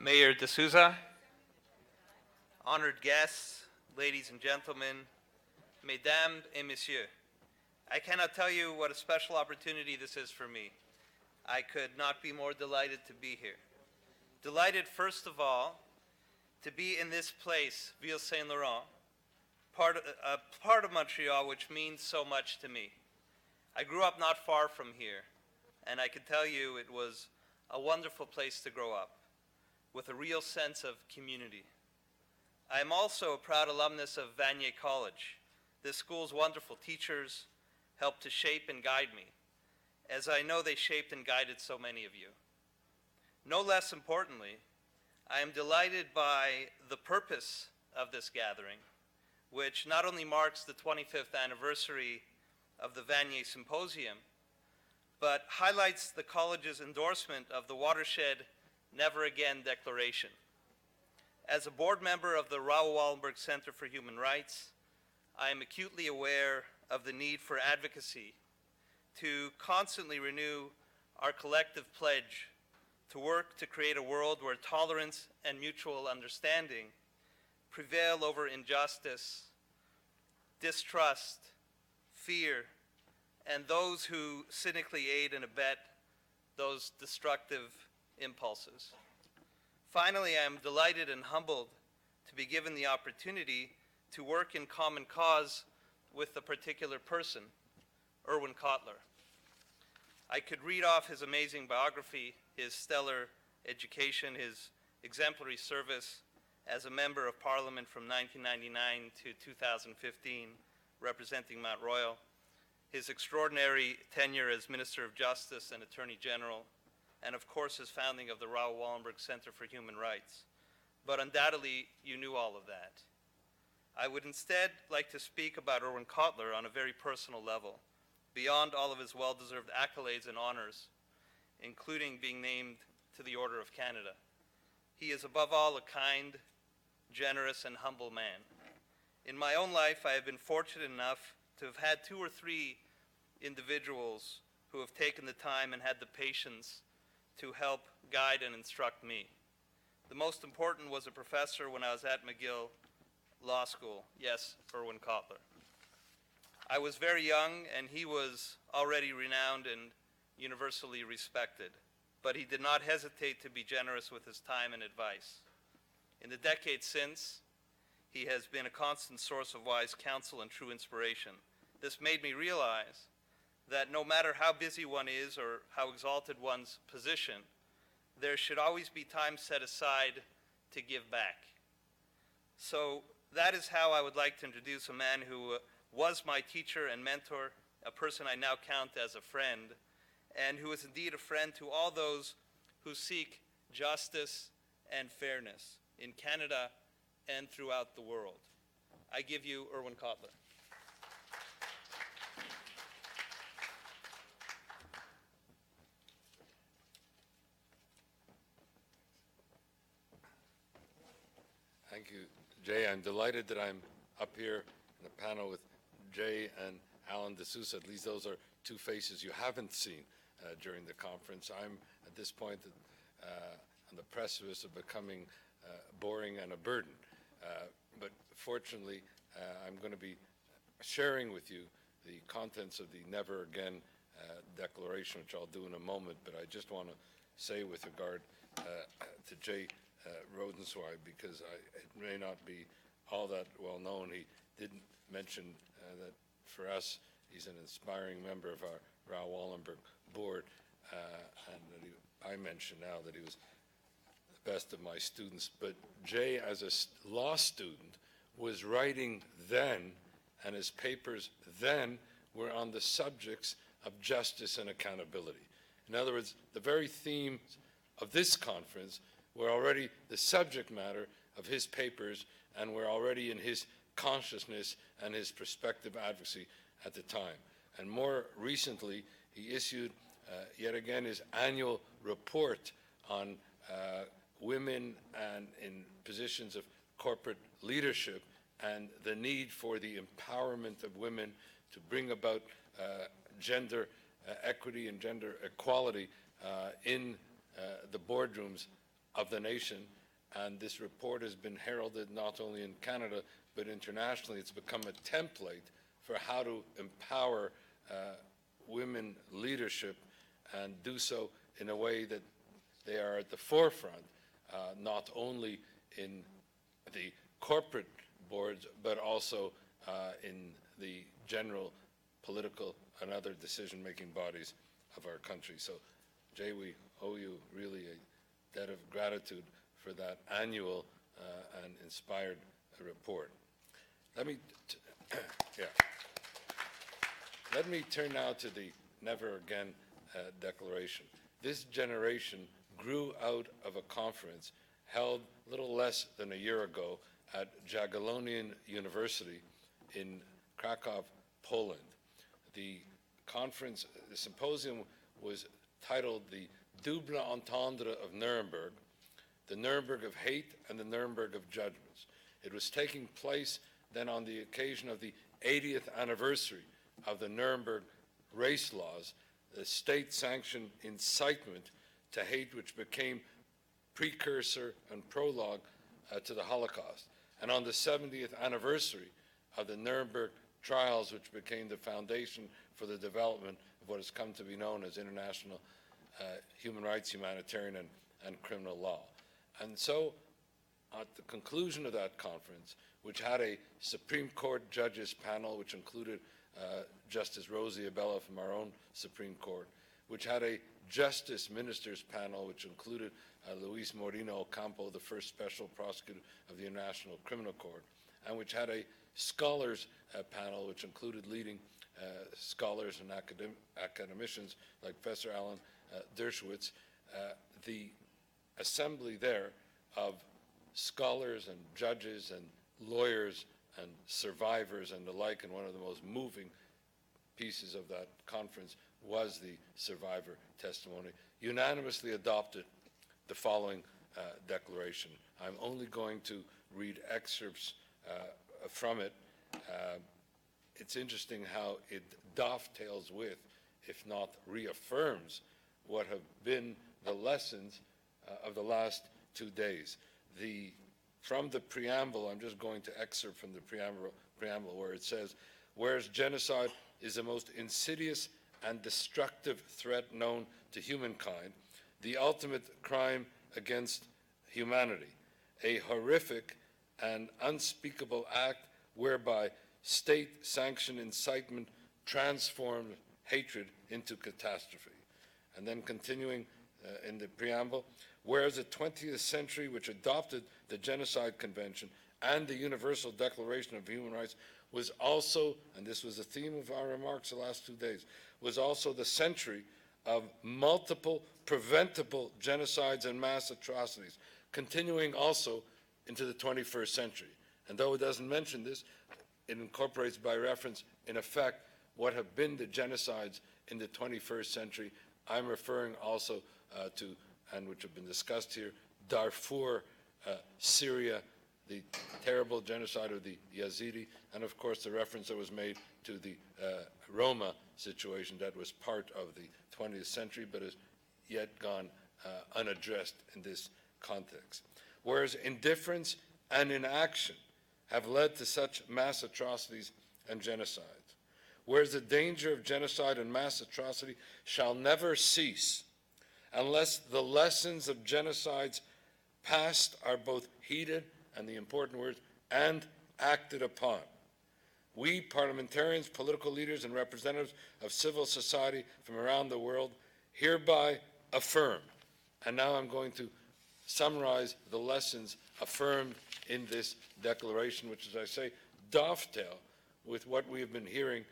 Mayor DeSousa, honored guests, ladies and gentlemen, mesdames et messieurs, I cannot tell you what a special opportunity this is for me. I could not be more delighted to be here. Delighted, first of all, to be in this place, Ville Saint-Laurent, a part of Montreal which means so much to me. I grew up not far from here, and I can tell you it was a wonderful place to grow up, with a real sense of community. I am also a proud alumnus of Vanier College. This school's wonderful teachers helped to shape and guide me, as I know they shaped and guided so many of you. No less importantly, I am delighted by the purpose of this gathering, which not only marks the 25th anniversary of the Vanier Symposium, but highlights the college's endorsement of the Watershed Never Again Declaration. As a board member of the Raoul Wallenberg Center for Human Rights, I am acutely aware of the need for advocacy to constantly renew our collective pledge to work to create a world where tolerance and mutual understanding prevail over injustice, distrust, fear, and those who cynically aid and abet those destructive impulses. Finally, I am delighted and humbled to be given the opportunity to work in common cause with a particular person, Irwin Cotler. I could read off his amazing biography, his stellar education, his exemplary service as a member of Parliament from 1999 to 2015, representing Mount Royal, his extraordinary tenure as Minister of Justice and Attorney General, and of course his founding of the Raoul Wallenberg Center for Human Rights. But undoubtedly, you knew all of that. I would instead like to speak about Irwin Cotler on a very personal level, beyond all of his well-deserved accolades and honors, including being named to the Order of Canada. He is above all a kind, generous, and humble man. In my own life, I have been fortunate enough to have had 2 or 3 individuals who have taken the time and had the patience to help guide and instruct me. The most important was a professor when I was at McGill Law School, yes, Irwin Cotler. I was very young and he was already renowned and universally respected, but he did not hesitate to be generous with his time and advice. In the decades since, he has been a constant source of wise counsel and true inspiration. This made me realize that no matter how busy one is or how exalted one's position, there should always be time set aside to give back. So that is how I would like to introduce a man who was my teacher and mentor, a person I now count as a friend, and who is indeed a friend to all those who seek justice and fairness in Canada and throughout the world. I give you Irwin Cotler. Thank you, Jay. I'm delighted that I'm up here in a panel with Jay and Alan DeSousa. At least those are 2 faces you haven't seen during the conference. I'm at this point on the precipice of becoming boring and a burden. But fortunately, I'm going to be sharing with you the contents of the Never Again Declaration, which I'll do in a moment. But I just want to say with regard to Jay Rosenzweig, because it may not be all that well known. He didn't mention that for us, he's an inspiring member of our Raoul Wallenberg board, and that I mentioned now that he was the best of my students. But Jay, as a law student, was writing then, and his papers then were on the subjects of justice and accountability. In other words, the very themes of this conference were already the subject matter of his papers and were already in his consciousness and his prospective advocacy at the time. And more recently, he issued yet again his annual report on women and in positions of corporate leadership and the need for the empowerment of women to bring about gender equity and gender equality in the boardrooms of the nation, and this report has been heralded not only in Canada but internationally. It's become a template for how to empower women leadership and do so in a way that they are at the forefront, not only in the corporate boards, but also in the general political and other decision-making bodies of our country. So, Jay, we owe you really a debt of gratitude for that annual and inspired report. Let me turn now to the Never Again Declaration. This generation grew out of a conference held little less than a year ago at Jagiellonian University in Krakow, Poland. The conference, the symposium was titled the Double Entendre of Nuremberg, the Nuremberg of Hate and the Nuremberg of Judgments. It was taking place then on the occasion of the 80th anniversary of the Nuremberg race laws, the state-sanctioned incitement to hate which became precursor and prologue to the Holocaust, and on the 70th anniversary of the Nuremberg trials, which became the foundation for the development of what has come to be known as international human rights, humanitarian, and criminal law. And so, at the conclusion of that conference, which had a Supreme Court judges panel, which included Justice Rosie Abella from our own Supreme Court, which had a Justice Ministers panel, which included Luis Moreno Ocampo, the first special prosecutor of the International Criminal Court, and which had a scholars panel, which included leading scholars and academicians like Professor Alan Dershowitz. The assembly there of scholars and judges and lawyers and survivors and the like, and one of the most moving pieces of that conference was the survivor testimony, unanimously adopted the following declaration. I'm only going to read excerpts from it. It's interesting how it dovetails with, if not reaffirms, what have been the lessons of the last 2 days. From the preamble, I'm just going to excerpt from the preamble where it says, whereas genocide is the most insidious and destructive threat known to humankind, the ultimate crime against humanity, a horrific and unspeakable act whereby state-sanctioned incitement transformed hatred into catastrophe. And then continuing in the preamble, whereas the 20th century, which adopted the Genocide Convention and the Universal Declaration of Human Rights, was also, and this was the theme of our remarks the last 2 days, was also the century of multiple preventable genocides and mass atrocities, continuing also into the 21st century. And though it doesn't mention this, it incorporates by reference, in effect, what have been the genocides in the 21st century. I'm referring also to, and which have been discussed here, Darfur, Syria, the terrible genocide of the Yazidi, and of course the reference that was made to the Roma situation that was part of the 20th century but has yet gone unaddressed in this context. Whereas indifference and inaction have led to such mass atrocities and genocides. Whereas the danger of genocide and mass atrocity shall never cease unless the lessons of genocides past are both heeded, and the important words, and acted upon. We, parliamentarians, political leaders, and representatives of civil society from around the world, hereby affirm. And now I'm going to summarize the lessons affirmed in this declaration, which, as I say, dovetail with what we have been hearing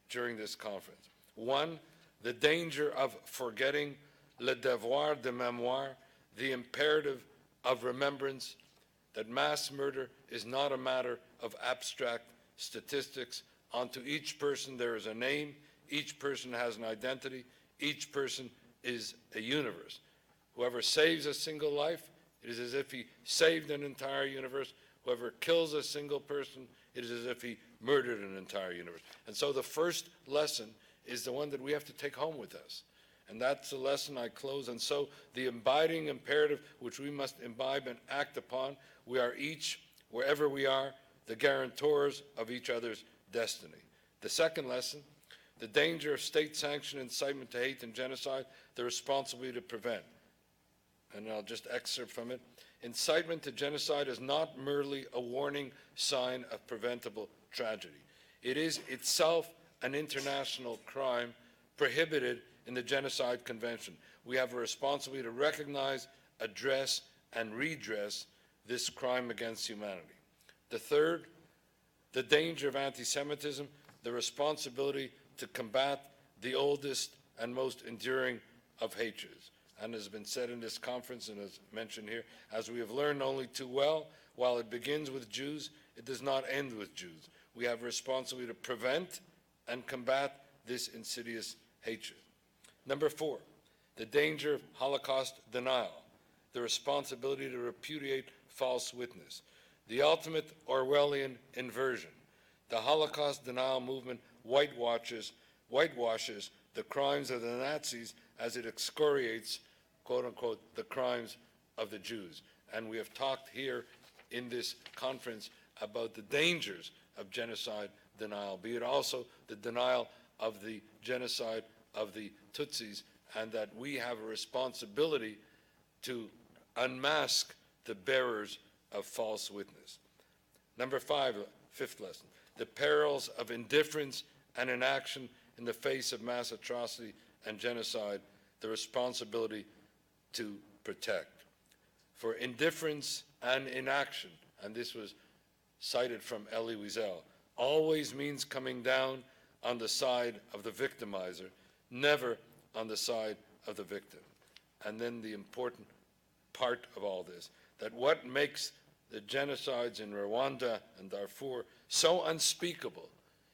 during this conference. One, the danger of forgetting, le devoir de mémoire, the imperative of remembrance, that mass murder is not a matter of abstract statistics. Unto each person there is a name, each person has an identity, each person is a universe. Whoever saves a single life, it is as if he saved an entire universe. Whoever kills a single person, it is as if he murdered an entire universe. And so the first lesson is the one that we have to take home with us. And that's the lesson I close. And so the abiding imperative which we must imbibe and act upon, we are each, wherever we are, the guarantors of each other's destiny. The second lesson, the danger of state-sanctioned incitement to hate and genocide, the responsibility to prevent. And I'll just excerpt from it. Incitement to genocide is not merely a warning sign of preventable tragedy. It is itself an international crime prohibited in the Genocide Convention. We have a responsibility to recognize, address, and redress this crime against humanity. The third, the danger of anti-Semitism, the responsibility to combat the oldest and most enduring of hatreds. And as has been said in this conference and as mentioned here, as we have learned only too well, while it begins with Jews, it does not end with Jews. We have a responsibility to prevent and combat this insidious hatred. Number four, the danger of Holocaust denial, the responsibility to repudiate false witness, the ultimate Orwellian inversion. The Holocaust denial movement whitewashes the crimes of the Nazis as it excoriates, quote unquote, the crimes of the Jews. And we have talked here in this conference about the dangers of genocide denial, be it also the denial of the genocide of the Tutsis, and that we have a responsibility to unmask the bearers of false witness. Number five, fifth lesson, the perils of indifference and inaction in the face of mass atrocity and genocide, the responsibility to protect. For indifference and inaction, and this was cited from Elie Wiesel, always means coming down on the side of the victimizer, never on the side of the victim. And then the important part of all this, that what makes the genocides in Rwanda and Darfur so unspeakable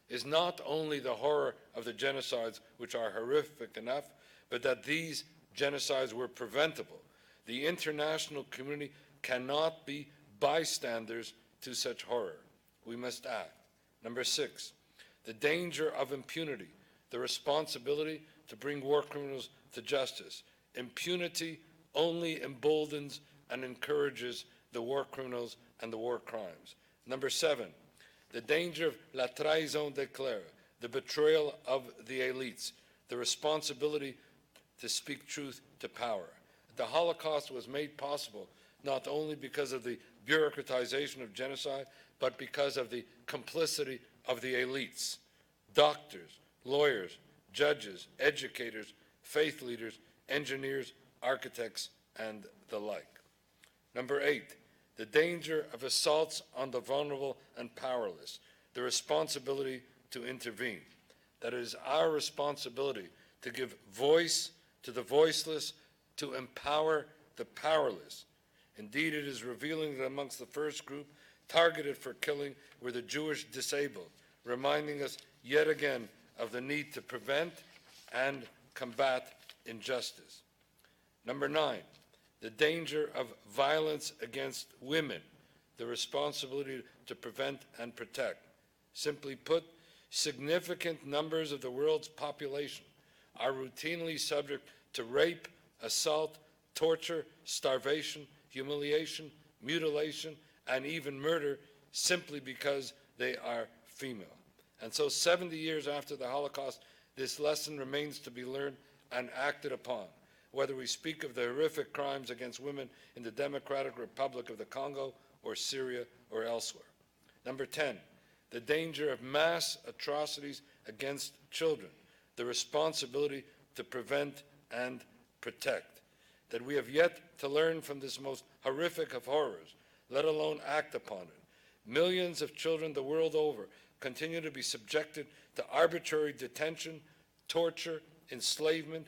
is not only the horror of the genocides, which are horrific enough, but that these genocides were preventable. The international community cannot be bystanders to such horror. We must act. Number six, the danger of impunity, the responsibility to bring war criminals to justice. Impunity only emboldens and encourages the war criminals and the war crimes. Number seven, the danger of la trahison d'éclair, the betrayal of the elites, the responsibility to speak truth to power. The Holocaust was made possible not only because of the bureaucratization of genocide, but because of the complicity of the elites, doctors, lawyers, judges, educators, faith leaders, engineers, architects, and the like. Number eight, the danger of assaults on the vulnerable and powerless, the responsibility to intervene. That it is our responsibility to give voice to the voiceless, to empower the powerless. Indeed, it is revealing that amongst the first group targeted for killing were the Jewish disabled, reminding us yet again of the need to prevent and combat injustice. Number nine, the danger of violence against women, the responsibility to prevent and protect. Simply put, significant numbers of the world's population are routinely subject to rape, assault, torture, starvation, humiliation, mutilation, and even murder simply because they are female. And so 70 years after the Holocaust, this lesson remains to be learned and acted upon, whether we speak of the horrific crimes against women in the Democratic Republic of the Congo or Syria or elsewhere. Number 10, the danger of mass atrocities against children, the responsibility to prevent and protect, that we have yet to learn from this most horrific of horrors, let alone act upon it. Millions of children the world over continue to be subjected to arbitrary detention, torture, enslavement,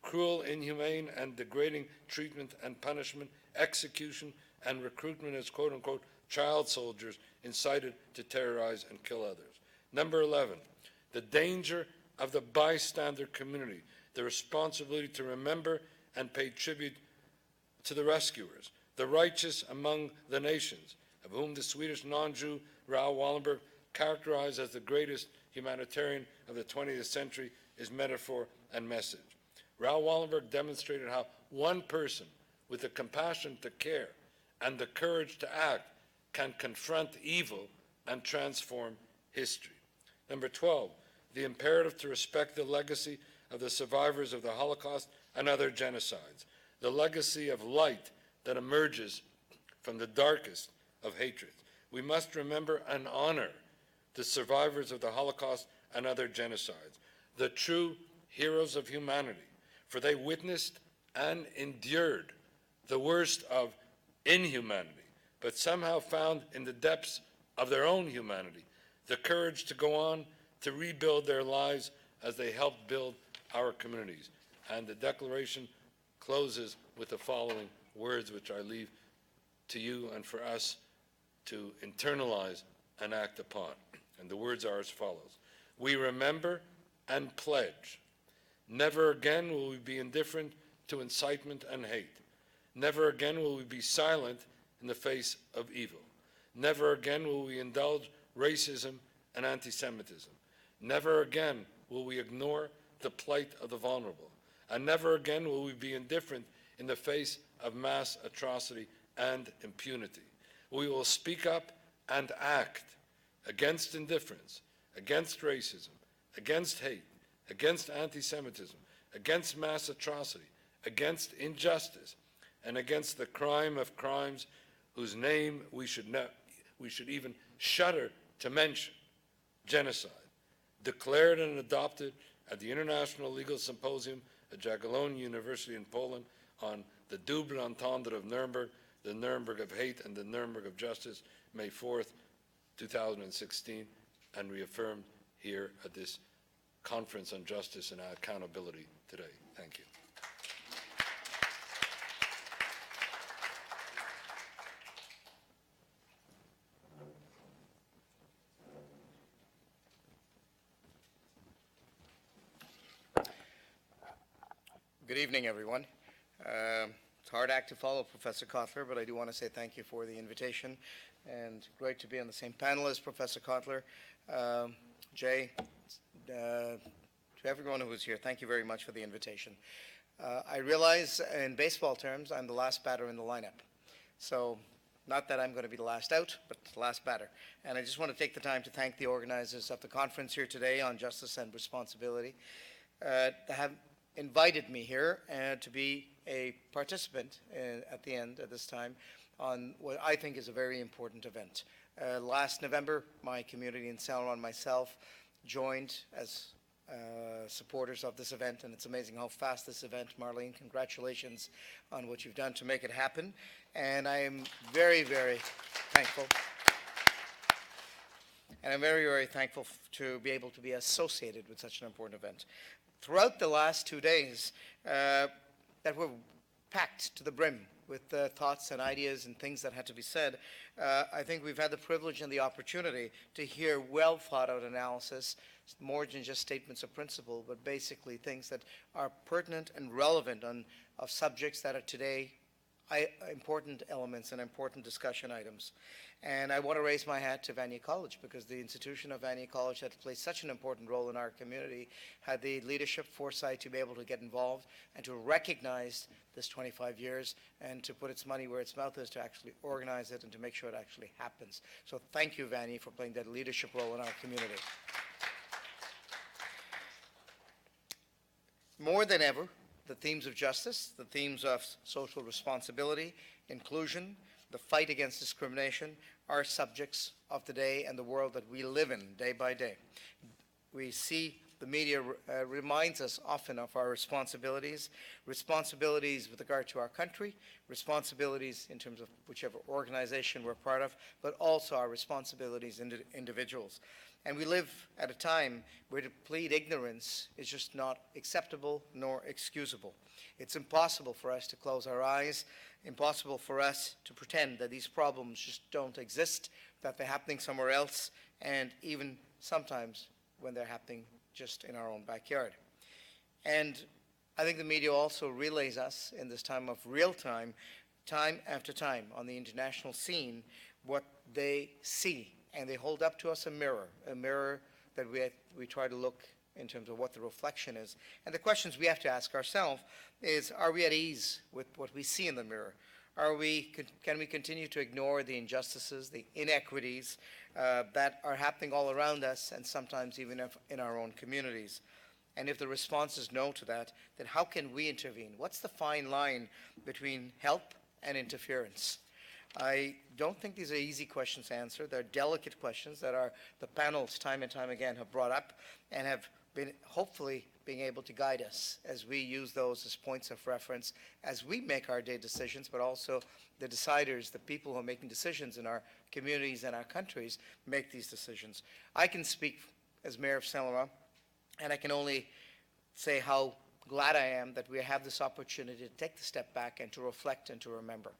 cruel, inhumane, and degrading treatment and punishment, execution, and recruitment as quote-unquote child soldiers incited to terrorize and kill others. Number 11, the danger of the bystander community, the responsibility to remember and pay tribute to the rescuers, the righteous among the nations, of whom the Swedish non-Jew Raoul Wallenberg, characterized as the greatest humanitarian of the 20th century, is metaphor and message. Raoul Wallenberg demonstrated how one person with the compassion to care and the courage to act can confront evil and transform history. Number 12, the imperative to respect the legacy of the survivors of the Holocaust and other genocides, the legacy of light that emerges from the darkest of hatred. We must remember and honor the survivors of the Holocaust and other genocides, the true heroes of humanity, for they witnessed and endured the worst of inhumanity, but somehow found in the depths of their own humanity the courage to go on to rebuild their lives as they helped build our communities. And the declaration closes with the following words, which I leave to you and for us to internalize and act upon. And the words are as follows. We remember and pledge. Never again will we be indifferent to incitement and hate. Never again will we be silent in the face of evil. Never again will we indulge racism and anti-Semitism. Never again will we ignore the plight of the vulnerable. And never again will we be indifferent in the face of mass atrocity and impunity. We will speak up and act against indifference, against racism, against hate, against anti-Semitism, against mass atrocity, against injustice, and against the crime of crimes whose name we should even shudder to mention, genocide, declared and adopted at the International Legal Symposium at Jagiellonian University in Poland on the double entendre of Nuremberg, the Nuremberg of hate and the Nuremberg of justice, May 4th, 2016, and reaffirmed here at this Conference on Justice and Accountability today. Thank you. Good evening, everyone. It's a hard act to follow, Professor Cotler, but I do want to say thank you for the invitation, and great to be on the same panel as Professor Cotler. Jay, to everyone who was here, thank you very much for the invitation. I realize in baseball terms, I'm the last batter in the lineup. So not that I'm going to be the last out, but the last batter. And I just want to take the time to thank the organizers of the conference here today on justice and responsibility to have invited me here to be a participant at the end at this time on what I think is a very important event. Last November, my community in Saint Laurent and myself joined as supporters of this event, and it's amazing how fast this event, Marlene, congratulations on what you've done to make it happen. And I am very, very thankful. And I'm very, very thankful to be able to be associated with such an important event. Throughout the last 2 days that were packed to the brim with thoughts and ideas and things that had to be said, I think we've had the privilege and the opportunity to hear well thought out analysis, more than just statements of principle, but basically things that are pertinent and relevant of subjects that are today important elements and important discussion items. And I want to raise my hat to Vanier College, because the institution of Vanier College that plays such an important role in our community had the leadership foresight to be able to get involved and to recognize this 25 years and to put its money where its mouth is to actually organize it and to make sure it actually happens. So thank you, Vanier, for playing that leadership role in our community. More than ever, the themes of justice, the themes of social responsibility, inclusion, the fight against discrimination are subjects of the day and the world that we live in day by day. We see the media reminds us often of our responsibilities with regard to our country, responsibilities in terms of whichever organization we're part of, but also our responsibilities as individuals. And we live at a time where to plead ignorance is just not acceptable nor excusable. It's impossible for us to close our eyes, impossible for us to pretend that these problems just don't exist, that they're happening somewhere else, and even sometimes when they're happening just in our own backyard. And I think the media also relays us in this time of real time, time after time on the international scene, what they see. And they hold up to us a mirror that we try to look in terms of what the reflection is. And the questions we have to ask ourselves is, are we at ease with what we see in the mirror? Can we continue to ignore the injustices, the inequities that are happening all around us and sometimes even in our own communities? And if the response is no to that, then how can we intervene? What's the fine line between help and interference? I don't think these are easy questions to answer. They're delicate questions that the panels time and time again have brought up and have been hopefully being able to guide us as we use those as points of reference as we make our day decisions, but also the deciders, the people who are making decisions in our communities and our countries make these decisions. I can speak as Mayor of Saint Laurent, and I can only say how glad I am that we have this opportunity to take the step back and to reflect and to remember.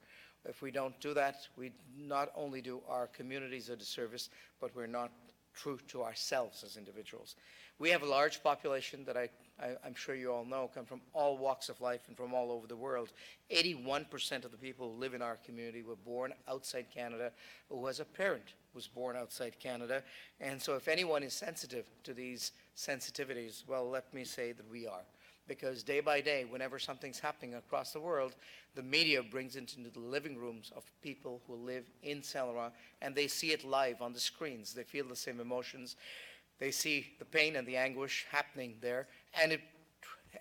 If we don't do that, we not only do our communities a disservice, but we're not true to ourselves as individuals. We have a large population that I'm sure you all know come from all walks of life and from all over the world. 81% of the people who live in our community were born outside Canada, who has a parent who was born outside Canada. And so if anyone is sensitive to these sensitivities, well, let me say that we are. Because day by day, whenever something's happening across the world, the media brings it into the living rooms of people who live in Saint Laurent, and they see it live on the screens. They feel the same emotions. They see the pain and the anguish happening there, and it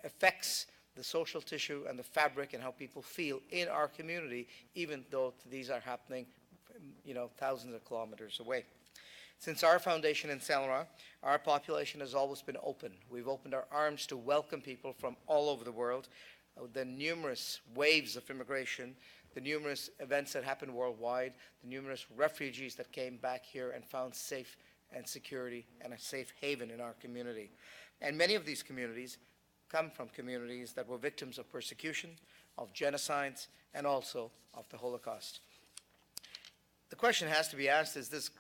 affects the social tissue and the fabric and how people feel in our community, even though these are happening, thousands of kilometers away. Since our foundation in Saint Laurent, our population has always been open. We've opened our arms to welcome people from all over the world. The numerous waves of immigration, the numerous events that happened worldwide, the numerous refugees that came back here and found safe and security and a safe haven in our community. And many of these communities come from communities that were victims of persecution, of genocides, and also of the Holocaust. The question has to be asked, is this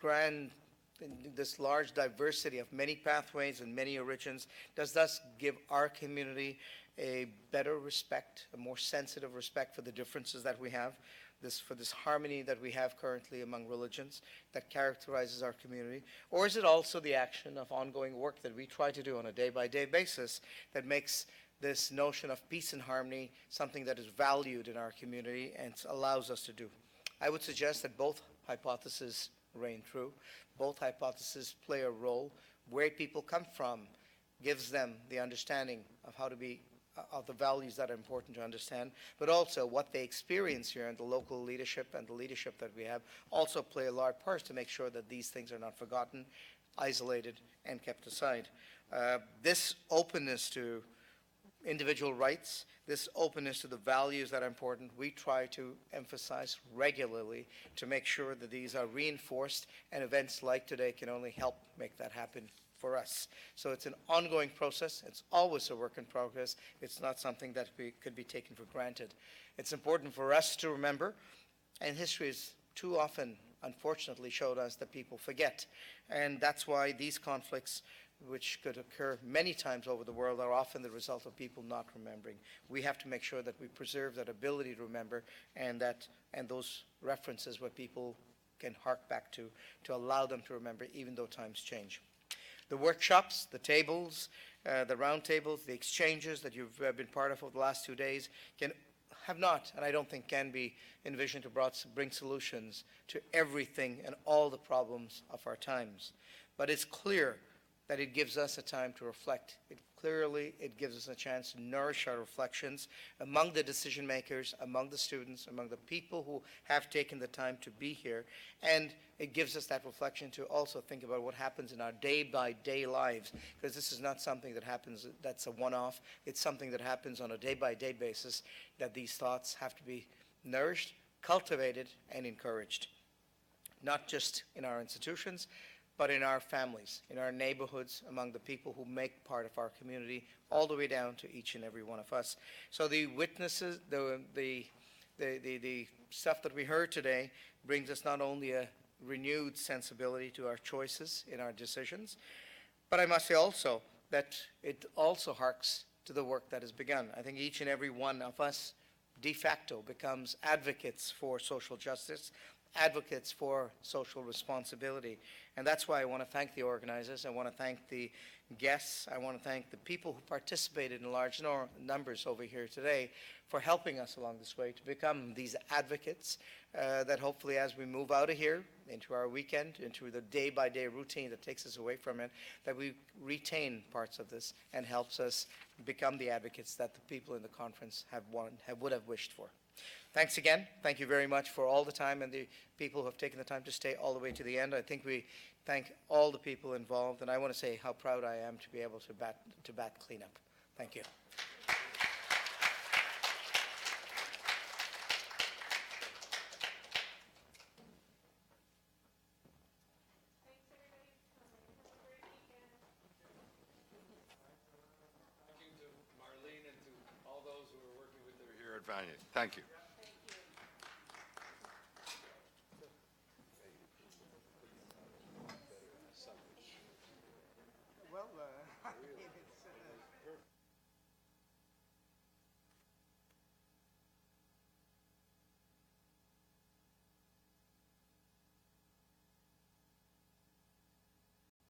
large diversity of many pathways and many origins, does thus give our community a better respect, a more sensitive respect for the differences that we have, for this harmony that we have currently among religions that characterizes our community? Or is it also the action of ongoing work that we try to do on a day-by-day basis that makes this notion of peace and harmony something that is valued in our community and allows us to do? I would suggest that both hypotheses reign true. Both hypotheses play a role. Where people come from gives them the understanding of how to be, of the values that are important to understand, but also what they experience here and the local leadership and the leadership that we have also play a large part to make sure that these things are not forgotten, isolated, and kept aside. This openness to individual rights, this openness to the values that are important, we try to emphasize regularly to make sure that these are reinforced, and events like today can only help make that happen for us. So it's an ongoing process. It's always a work in progress. It's not something that could be taken for granted. It's important for us to remember, and history has too often, unfortunately, showed us that people forget. And that's why these conflicts, which could occur many times over the world, are often the result of people not remembering. We have to make sure that we preserve that ability to remember and those references where people can hark back to allow them to remember even though times change. The workshops, the tables, the round tables, the exchanges that you've been part of over the last 2 days have not, and I don't think can be, envisioned to bring solutions to everything and all the problems of our times. But it's clear that it gives us a time to reflect. It gives us a chance to nourish our reflections among the decision makers, among the students, among the people who have taken the time to be here. And it gives us that reflection to also think about what happens in our day-by-day lives, because this is not something that happens that's a one-off. It's something that happens on a day-by-day basis, that these thoughts have to be nourished, cultivated, and encouraged, not just in our institutions, but in our families, in our neighborhoods, among the people who make part of our community, all the way down to each and every one of us. So the witnesses, the stuff that we heard today brings us not only a renewed sensibility to our choices in our decisions, but I must say also that it also harks to the work that has begun. I think each and every one of us de facto becomes advocates for social justice, advocates for social responsibility. And that's why I want to thank the organizers. I want to thank the guests. I want to thank the people who participated in large numbers over here today for helping us along this way to become these advocates that hopefully as we move out of here into our weekend, into the day-by-day routine that takes us away from it, that we retain parts of this and helps us become the advocates that the people in the conference would have wished for. Thanks again. Thank you very much for all the time and the people who have taken the time to stay all the way to the end. I think we thank all the people involved, and I want to say how proud I am to be able to bat cleanup. Thank you. Thank you to Marlene and to all those who are working with her here at Vanier. Thank you.